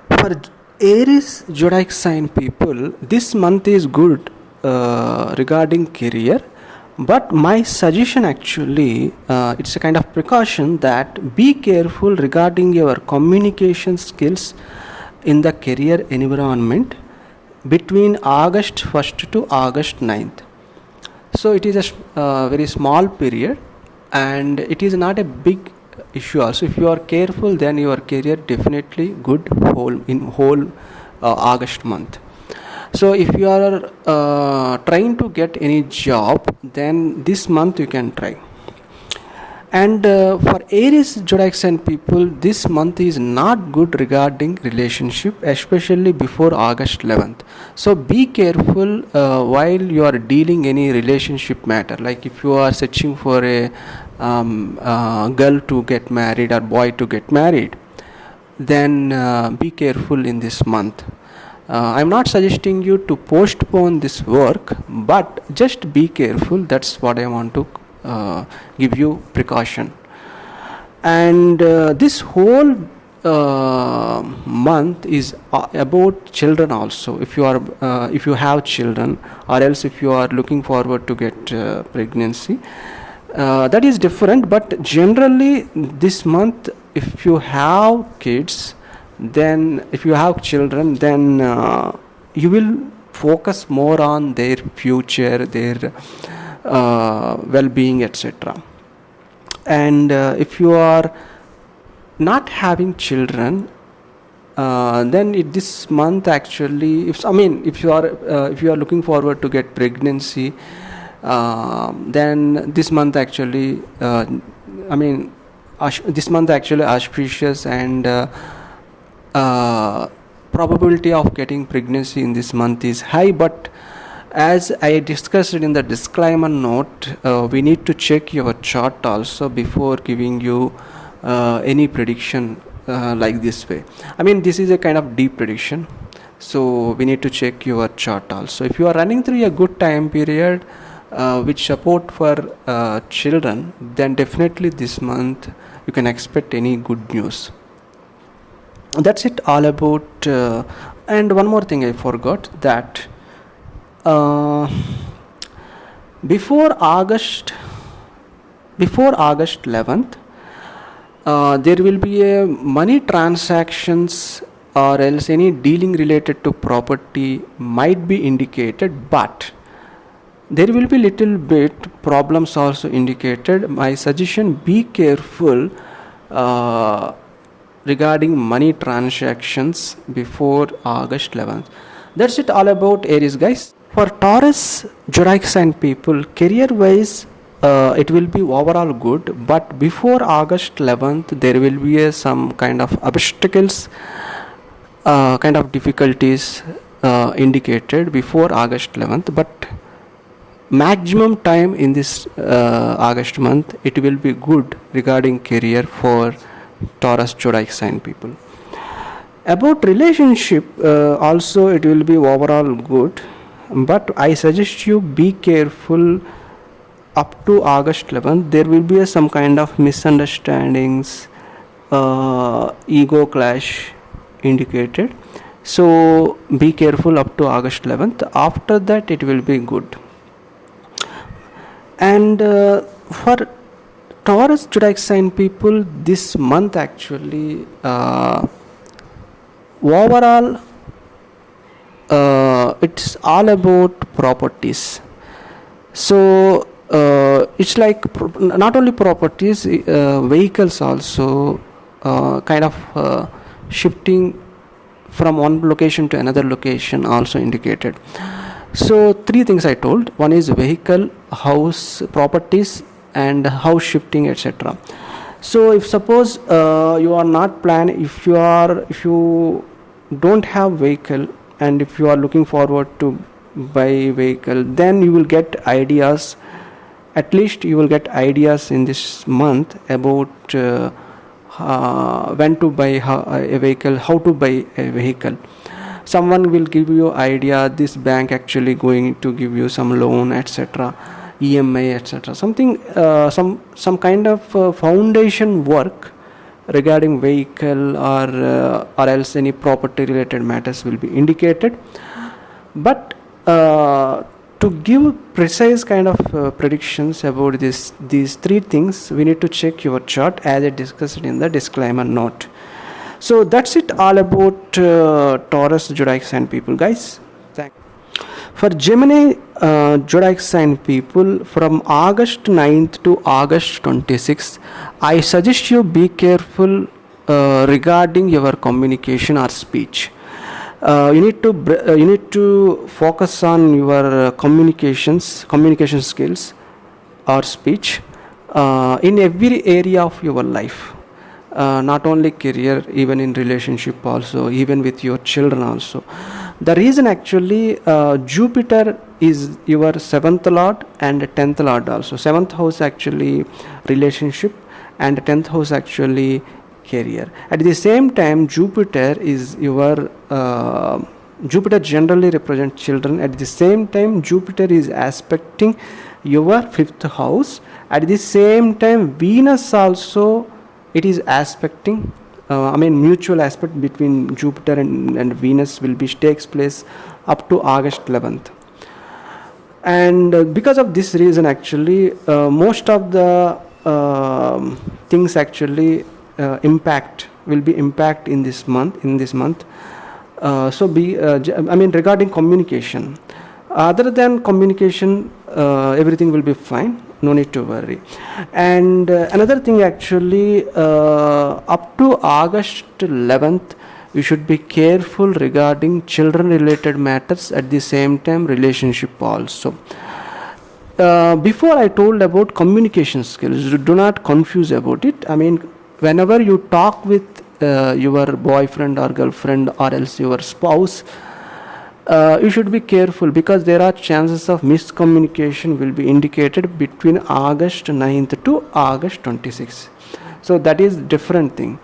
For Aries zodiac sign people, this month is good regarding career, but my suggestion actually, it's a kind of precaution that be careful regarding your communication skills in the career environment between August 1st to August 9th. So it is a very small period, and it is not a big issue also. If you are careful, then your career definitely good whole August month. So if you are trying to get any job, then this month you can try. And for Aries zodiac sign people, this month is not good regarding relationship, especially before August 11th. So be careful while you are dealing any relationship matter. Like if you are searching for a girl to get married or boy to get married, then be careful in this month. I'm not suggesting you to postpone this work, but just be careful. That's what I want to give you precaution. And this whole month is about children also. If you have children, or else if you are looking forward to get pregnancy, that is different. But generally this month, if you have kids, then if you have children, then you will focus more on their future, their well-being, etc. And if you are not having children, then this month actually, if you are looking forward to get pregnancy, then this month actually, this month actually auspicious, and probability of getting pregnancy in this month is high. But as I discussed in the disclaimer note, we need to check your chart also before giving you any prediction like this way. This is a kind of deep prediction, so we need to check your chart also. If you are running through a good time period which support for children, then definitely this month you can expect any good news. That's it all about. And one more thing I forgot, that before August 11th, there will be a money transactions, or else any dealing related to property might be indicated, but there will be little bit problems also indicated. My suggestion, be careful regarding money transactions before August 11th. That's it all about Aries, guys. For Taurus zodiac sign people, career wise, it will be overall good, but before August 11th there will be some kind of obstacles, kind of difficulties indicated before August 11th. But maximum time in this August month, it will be good regarding career for Taurus zodiac sign people. About relationship, also it will be overall good, but I suggest you be careful up to August 11th. There will be some kind of misunderstandings, ego clash indicated, so be careful up to August 11th. After that it will be good. And for Taurus zodiac sign people, this month actually overall it's all about properties. So it's like not only properties, vehicles also, kind of shifting from one location to another location also indicated. So three things I told: one is vehicle, house, properties, and house shifting, etc. So if suppose you are not planning, if you don't have vehicle, and if you are looking forward to buy vehicle, then you will get ideas. At least you will get ideas in this month about when to buy a vehicle, how to buy a vehicle. Someone will give you idea, this bank actually going to give you some loan, etc., EMI, etc. Something, some kind of foundation work regarding vehicle or else any property related matters will be indicated. But to give precise kind of predictions about these three things, we need to check your chart as I discussed in the disclaimer note. So that's it all about Taurus zodiac sign people, guys. For Gemini zodiac sign people, from August 9th to August 26th, I suggest you be careful regarding your communication or speech. You need to focus on your communication skills or speech in every area of your life. Not only career, even in relationship also, even with your children also. The reason actually, Jupiter is your 7th lord and 10th lord also. 7th house actually relationship and 10th house actually career. At the same time, Jupiter is your Jupiter generally represents children. At the same time, Jupiter is aspecting your 5th house. At the same time, Venus also, it is aspecting, mutual aspect between Jupiter and Venus will be takes place up to August 11th. And because of this reason actually, most of the things actually will be impact in this month. Regarding communication, other than communication, everything will be fine, no need to worry. And another thing actually, up to August 11th, you should be careful regarding children related matters, at the same time relationship also. Before I told about communication skills, do not confuse about it. Whenever you talk with your boyfriend or girlfriend or else your spouse, you should be careful, because there are chances of miscommunication will be indicated between August 9th to August 26th. So that is different thing.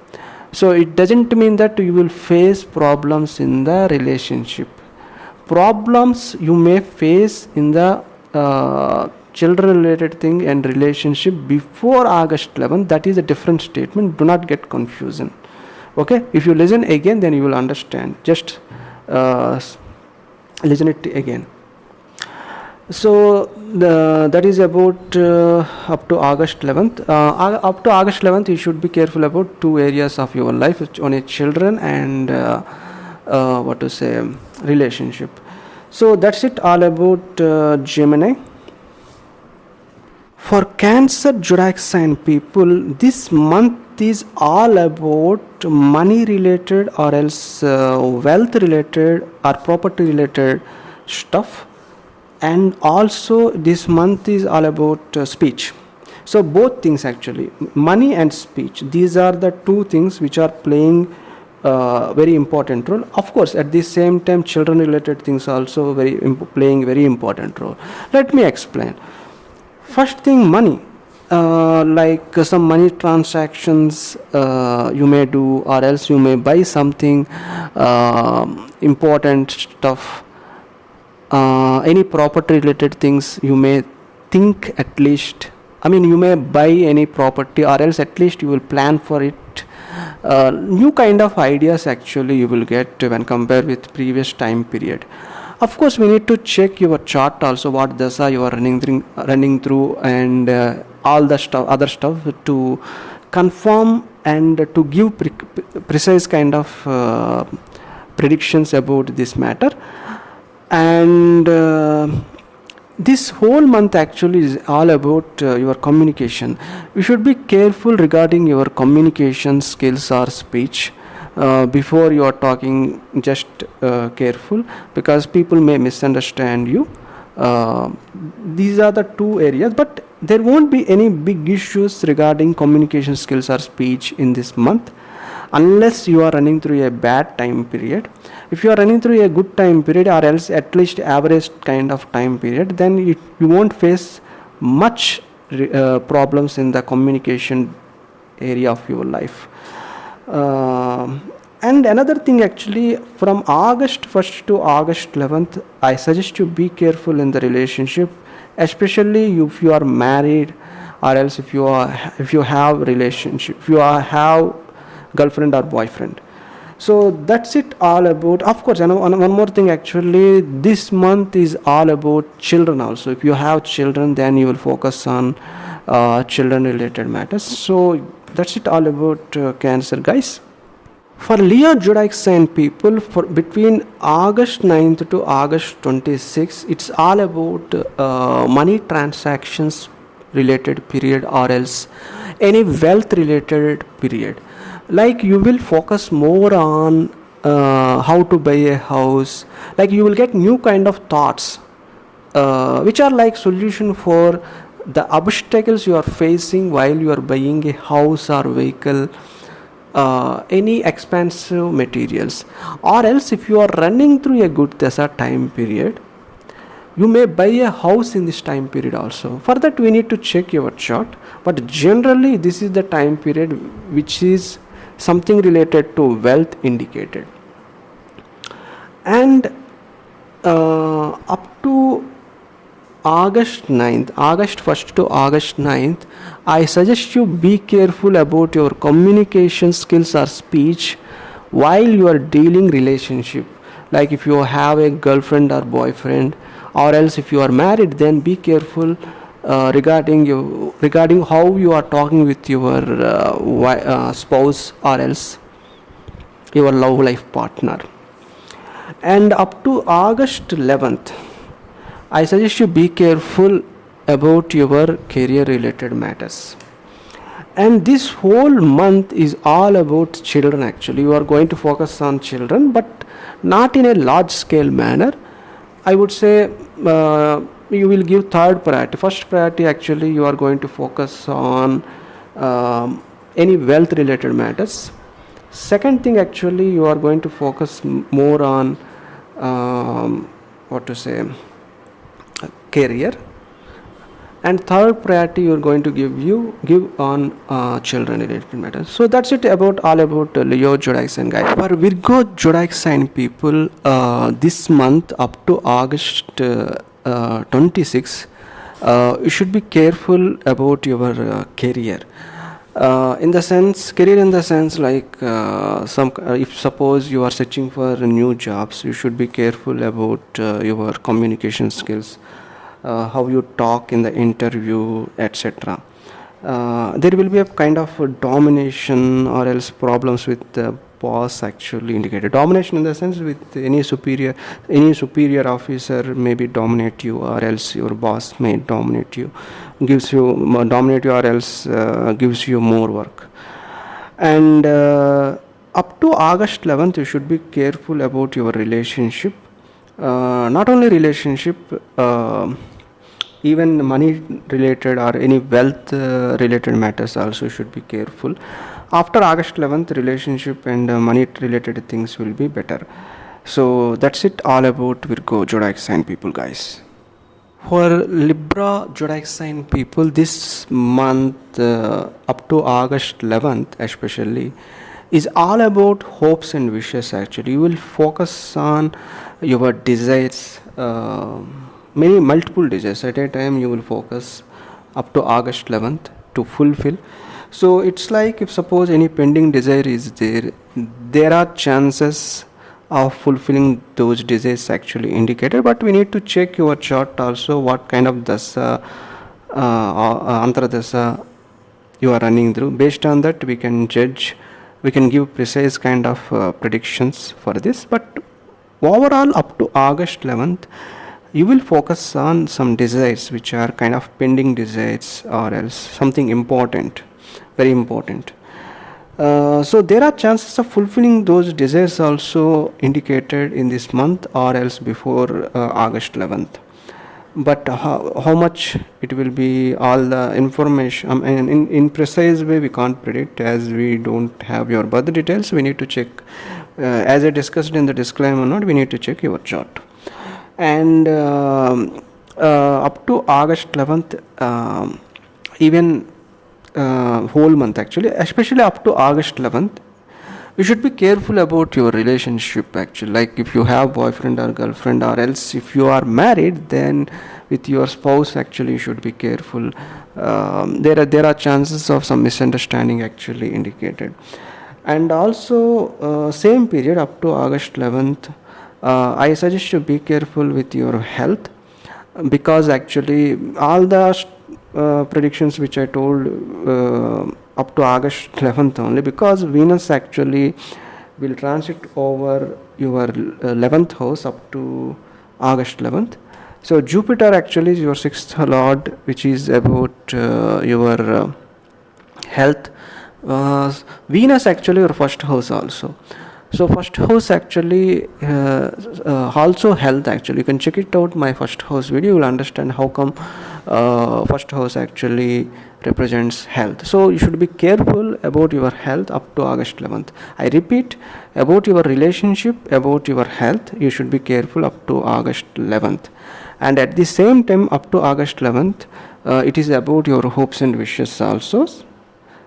So it doesn't mean that you will face problems in the relationship. Problems you may face in the children related thing and relationship before August 11th, that is a different statement. Do not get confusion. Okay, if you listen again, then you will understand. Just listen it again. So that is about up to August 11th. Up to August 11th, you should be careful about two areas of your life, on a children and relationship. So that's it all about Gemini. For Cancer zodiac sign people, this month is all about money related or else wealth related or property related stuff. And also this month is all about speech. So both things actually, money and speech, these are the two things which are playing very important role. Of course, at the same time, children related things also playing very important role. Let me explain. First thing, money. Like some money transactions you may do, or else you may buy something important stuff. Any property related things you may think, at least, you may buy any property, or else at least you will plan for it. New kind of ideas actually you will get when compared with previous time period. Of course, we need to check your chart also, what dasa you are running through, and all the other stuff to confirm and to give precise kind of predictions about this matter. And this whole month actually is all about your communication. You should be careful regarding your communication skills or speech. Before you are talking, just careful, because people may misunderstand you. These are the two areas, but there won't be any big issues regarding communication skills or speech in this month, unless you are running through a bad time period. If you are running through a good time period, or else at least average kind of time period, then you won't face much problems in the communication area of your life. And another thing actually, from August 1st to August 11th, I suggest you be careful in the relationship, especially if you are married, or else if you have relationship, if you have girlfriend or boyfriend. So that's it all about. Of course, and one more thing actually, this month is all about children also. If you have children, then you will focus on children related matters. So that's it all about Cancer, guys. For Leo zodiac sign people, for between August 9th to August 26th, it's all about money transactions related period, or else any wealth related period. Like you will focus more on how to buy a house. Like you will get new kind of thoughts, which are like solution for the obstacles you are facing while you are buying a house or vehicle, any expensive materials. Or else if you are running through a good dasa time period, you may buy a house in this time period also. For that we need to check your chart, but generally this is the time period which is something related to wealth indicated. And up to August 9th, August 1st to August 9th, I suggest you be careful about your communication skills or speech while you are dealing relationship. Like if you have a girlfriend or boyfriend, or else if you are married, then be careful regarding how you are talking with your spouse, or else your love life partner. And up to August 11th, I suggest you be careful about your career related matters. And this whole month is all about children actually. You are going to focus on children, but not in a large scale manner. I would say you will give third priority. First priority actually you are going to focus on any wealth related matters. Second thing actually you are going to focus more on career. And third priority you are going to give on children related matters. So that's it about all about Leo zodiac sign, guys. For Virgo zodiac sign people, this month up to August 26, you should be careful about your career. Career in the sense like if suppose you are searching for new jobs, you should be careful about your communication skills, how you talk in the interview, etc. There will be a kind of a domination or else problems with the boss actually indicated. Domination in the sense with any superior officer maybe dominate you, or else your boss may dominate you or else gives you more work. And up to August 11th you should be careful about your relationship, not only relationship, even money related or any wealth related matters also should be careful. After August 11th, relationship and money related things will be better. So that's it all about Virgo zodiac sign people, guys. For Libra zodiac sign people, this month up to August 11th especially is all about hopes and wishes actually. You will focus on your desires, multiple desires at a time. You will focus up to August 11th to fulfill. So it's like if suppose any pending desire is there are chances of fulfilling those desires actually indicated, but we need to check your chart also what kind of dasa antardasa you are running through. Based on that we can give precise kind of predictions for this. But overall up to August 11th you will focus on some desires which are kind of pending desires, or else something important, very important. So there are chances of fulfilling those desires also indicated in this month, or else before August 11th. But how much it will be, all the information in precise way we can't predict, as we don't have your birth details. We need to check, as I discussed in the disclaimer note, we need to check your chart. And up to August 11th, even whole month actually, especially up to August 11th, you should be careful about your relationship actually. Like if you have boyfriend or girlfriend, or else if you are married, then with your spouse actually you should be careful. There are chances of some misunderstanding actually indicated. And also same period up to August 11th, I suggest you be careful with your health, because actually all the predictions which I told up to August 11th only, because Venus actually will transit over your 11th house up to August 11th. So Jupiter actually is your sixth lord, which is about your health. Venus actually your first house also. So first house actually also health. Actually, you can check it out. My first house video, you will understand how come first house actually represents health. So you should be careful about your health up to August 11th. I repeat, about your relationship, about your health, you should be careful up to August 11th. And at the same time, up to August 11th, it is about your hopes and wishes also.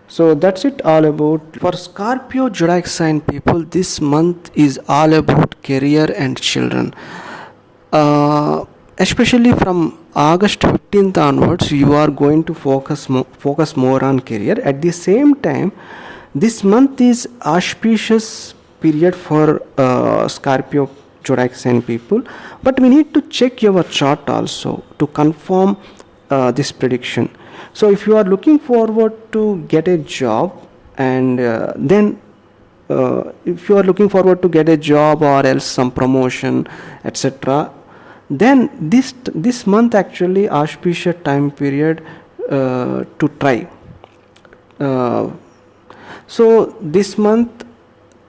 So that's it all about. For Scorpio zodiac sign people, this month is all about career and children. Especially from August 15th onwards, you are going to focus more on career. At the same time, this month is auspicious period for Scorpio zodiac sign people, but we need to check your chart also to confirm this prediction. So if you are looking forward to get a job, and then if you are looking forward to get a job or else some promotion, etc., then this month actually auspicious time period to try. So this month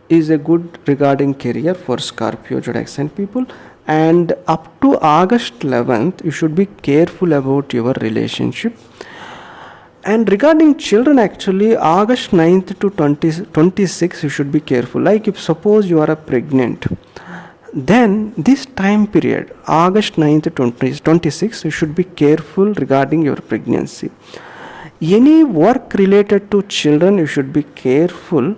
is a good regarding career for Scorpio zodiac sign people, and up to August 11th you should be careful about your relationship. And regarding children, actually August 9th to 26th you should be careful. Like if suppose you are pregnant, then this time period August 9th to 26th you should be careful regarding your pregnancy. Any work related to children you should be careful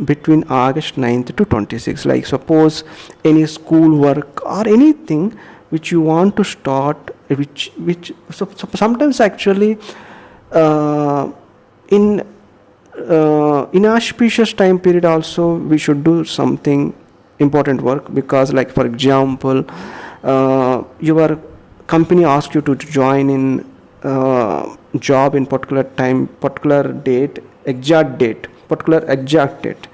between August 9th to 26th. Like suppose any school work or anything which you want to start, so sometimes actually in inauspicious time period also we should do something important work, because like for example your company asks you to join in job in particular time, particular date, particular exact date,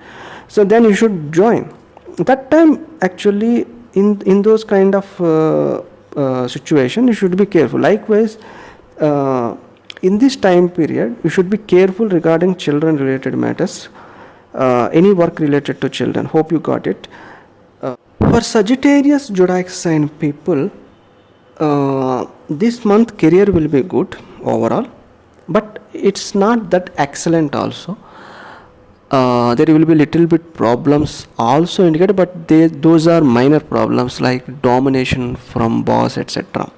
so then you should join that time. Actually in those kind of situation you should be careful. Likewise in this time period you should be careful regarding children related matters, any work related to children. Hope you got it. For Sagittarius zodiac sign people, this month career will be good overall, but it's not that excellent also. There will be little bit problems also indicated, but those are minor problems like domination from boss, etc.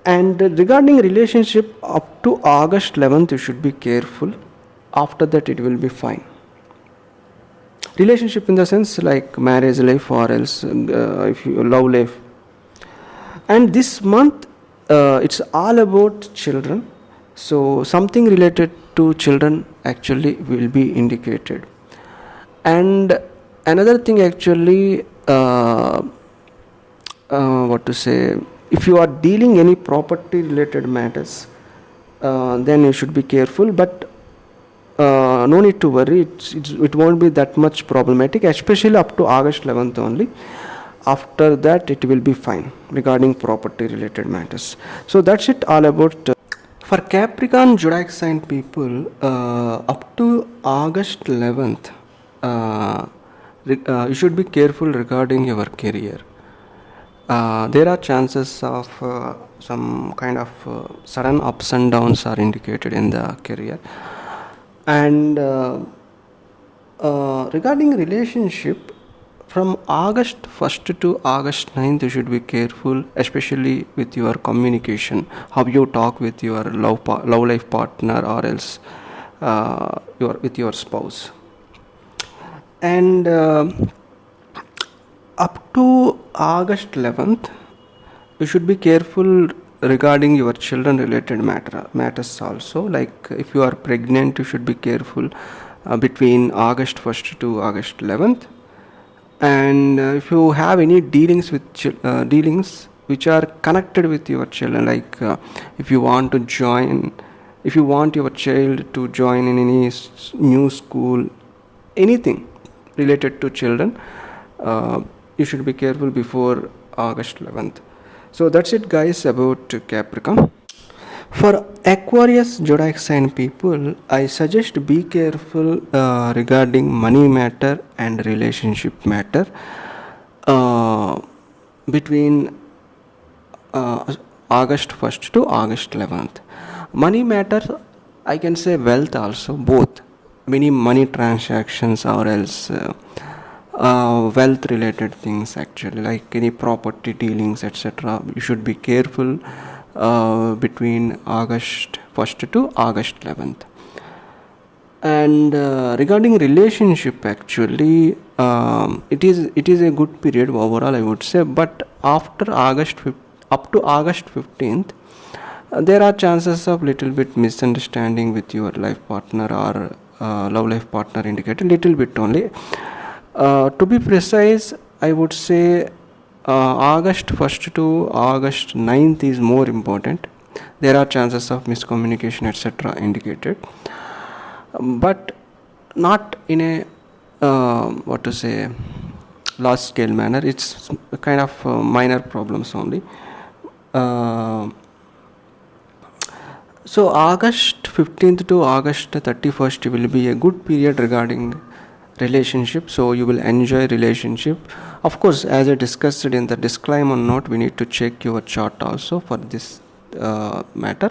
And regarding relationship, up to August 11th you should be careful. After that it will be fine. Relationship in the sense like marriage life or else if you love life. And this month it's all about children, so something related to children actually will be indicated. And another thing actually what to say, if you are dealing any property related matters, then you should be careful, but no need to worry, it won't be that much problematic, especially up to August 11th only. After that it will be fine regarding property related matters. So that's it all about for Capricorn zodiac sign people, up to August 11th you should be careful regarding your career. There are chances of some kind of sudden ups and downs are indicated in the career. And regarding relationship, from August 1st to August 9th you should be careful, especially with your communication, how you talk with your love life partner or else with your spouse. And up to August 11th you should be careful regarding your children related matters also. Like if you are pregnant you should be careful between August 1st to August 11th. And if you have any dealings with dealings which are connected with your children, like if you want to join, if you want your child to join in any new school, anything related to children, you should be careful before August 11th. So that's it, guys, about Capricorn. For Aquarius zodiac sign people, I suggest be careful regarding money matter and relationship matter uh, between August 1st to August 11th. Money matter, I can say wealth also, both. Many money transactions or else wealth related things, actually, like any property dealings, etc. You should be careful between August 1st to August 11th. And regarding relationship, actually, it is a good period overall, I would say. But after up to August 15th, there are chances of little bit misunderstanding with your life partner or love life partner, indicated little bit only. To be precise, I would say August 1st to August 9th is more important. There are chances of miscommunication, etc. indicated, but not in a what to say large scale manner. It's a kind of minor problems only. Uh, so August 15th to August 31st will be a good period regarding relationship, so you will enjoy relationship. Of course, as I discussed in the disclaimer note, we need to check your chart also for this matter,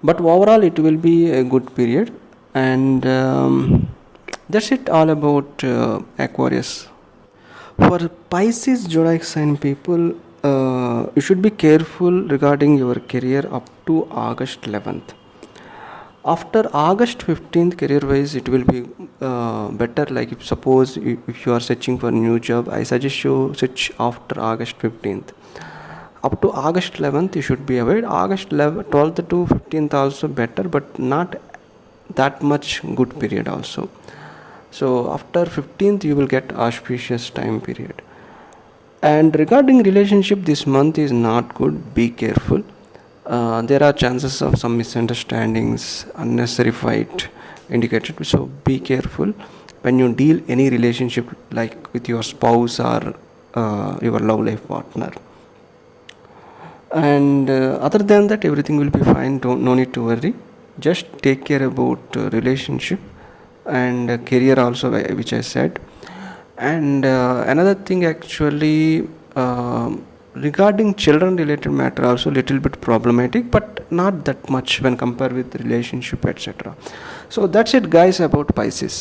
but overall it will be a good period. And that's it all about Aquarius. For Pisces zodiac sign people, you should be careful regarding your career up to August 11th. After August 15th, career wise it will be better. Like if suppose if you are searching for a new job, I suggest you search after August 15th. Up to August 11th you should be aware. August 11th, 12th to 15th also better, but not that much good period also. So after 15th you will get auspicious time period. And regarding relationship, this month is not good, be careful. There are chances of some misunderstandings, unnecessary fight indicated, so be careful when you deal any relationship like with your spouse or your love life partner. And other than that, everything will be fine. No need to worry. Just take care about relationship and career also, which I said. And another thing, actually, regarding children related matter also little bit problematic, but not that much when compared with relationship, etc. So that's it, guys, about Pisces.